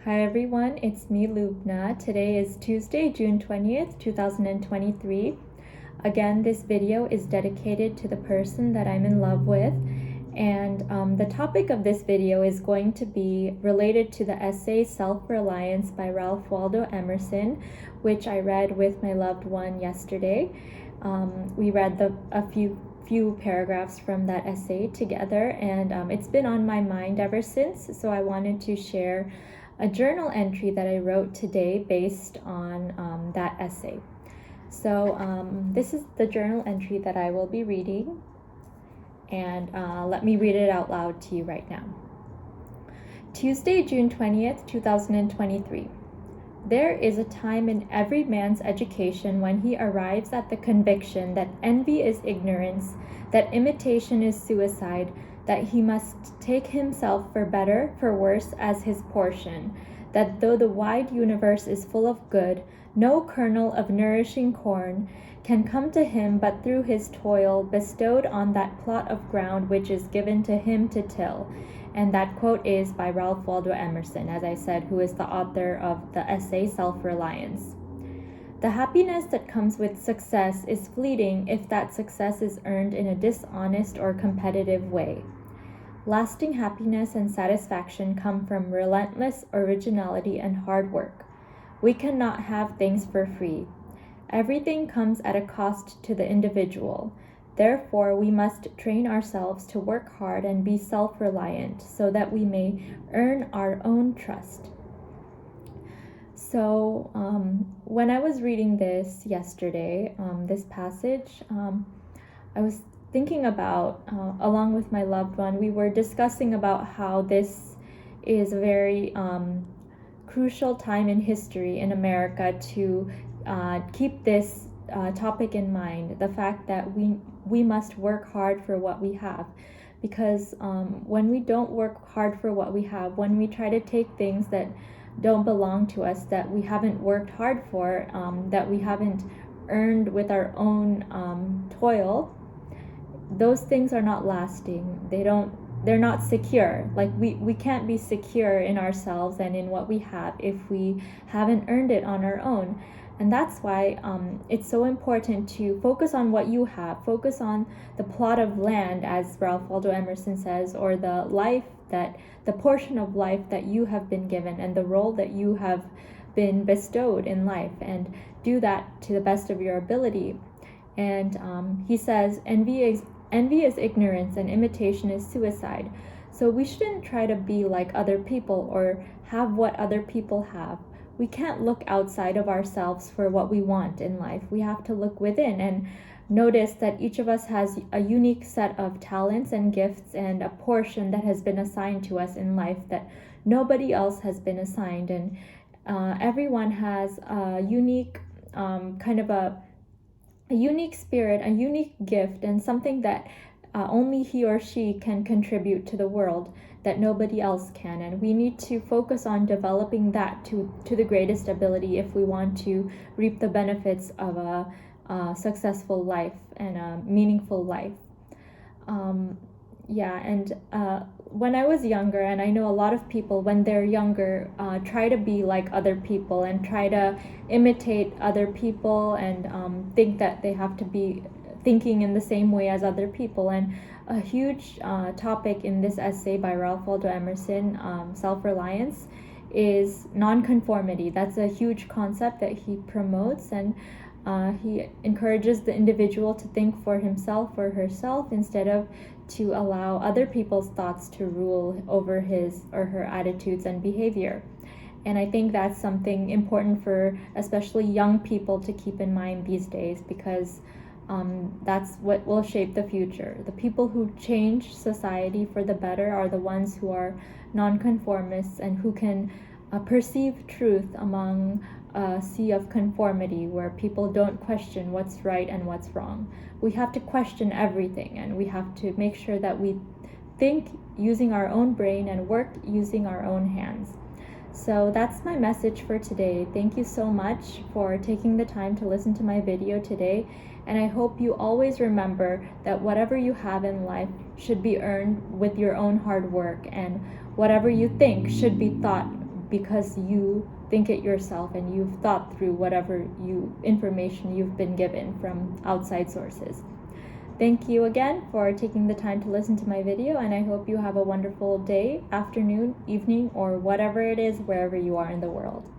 Hi everyone, it's me Lubna. Today is Tuesday, June 20th, 2023. Again, this video is dedicated to the person that I'm in love with, and the topic of this video is going to be related to the essay Self-Reliance by Ralph Waldo Emerson, which I read with my loved one yesterday. We read a few paragraphs from that essay together, and it's been on my mind ever since, so I wanted to share a journal entry that I wrote today based on that essay. So this is the journal entry that I will be reading, and let me read it out loud to you right now. Tuesday, June 20th, 2023. There is a time in every man's education when he arrives at the conviction that envy is ignorance, that imitation is suicide, that he must take himself for better, for worse, as his portion, that though the wide universe is full of good, no kernel of nourishing corn can come to him but through his toil bestowed on that plot of ground which is given to him to till. And that quote is by Ralph Waldo Emerson, as I said, who is the author of the essay Self-Reliance. The happiness that comes with success is fleeting if that success is earned in a dishonest or competitive way. Lasting happiness and satisfaction come from relentless originality and hard work. We cannot have things for free. Everything comes at a cost to the individual. Therefore, we must train ourselves to work hard and be self-reliant so that we may earn our own trust. So, when I was reading this yesterday, this passage, I was thinking about, along with my loved one, we were discussing about how this is a very crucial time in history in America to keep this topic in mind, the fact that we must work hard for what we have. Because when we don't work hard for what we have, when we try to take things that don't belong to us, that we haven't worked hard for, that we haven't earned with our own toil, those things are not lasting. They're not secure. Like we can't be secure in ourselves and in what we have if we haven't earned it on our own. And that's why it's so important to focus on what you have. Focus on the plot of land, as Ralph Waldo Emerson says, or the portion of life that you have been given and the role that you have been bestowed in life, and do that to the best of your ability. And he says, envy is ignorance and imitation is suicide. So we shouldn't try to be like other people or have what other people have. We can't look outside of ourselves for what we want in life. We have to look within and notice that each of us has a unique set of talents and gifts and a portion that has been assigned to us in life that nobody else has been assigned. And everyone has a unique a unique spirit, a unique gift, and something that only he or she can contribute to the world that nobody else can. And we need to focus on developing that to the greatest ability if we want to reap the benefits of a successful life and a meaningful life. When I was younger, and I know a lot of people when they're younger try to be like other people and try to imitate other people and think that they have to be thinking in the same way as other people. And a huge topic in this essay by Ralph Waldo Emerson, Self-Reliance, is nonconformity. That's a huge concept that he promotes, and he encourages the individual to think for himself or herself instead of to allow other people's thoughts to rule over his or her attitudes and behavior. And I think that's something important for especially young people to keep in mind these days, because that's what will shape the future. The people who change society for the better are the ones who are nonconformists and who can perceive truth among a sea of conformity where people don't question what's right and what's wrong. We have to question everything, and we have to make sure that we think using our own brain and work using our own hands. So that's my message for today. Thank you so much for taking the time to listen to my video today, and I hope you always remember that whatever you have in life should be earned with your own hard work, and whatever you think should be thought because you think it yourself and you've thought through whatever information you've been given from outside sources. Thank you again for taking the time to listen to my video, and I hope you have a wonderful day, afternoon, evening, or whatever it is wherever you are in the world.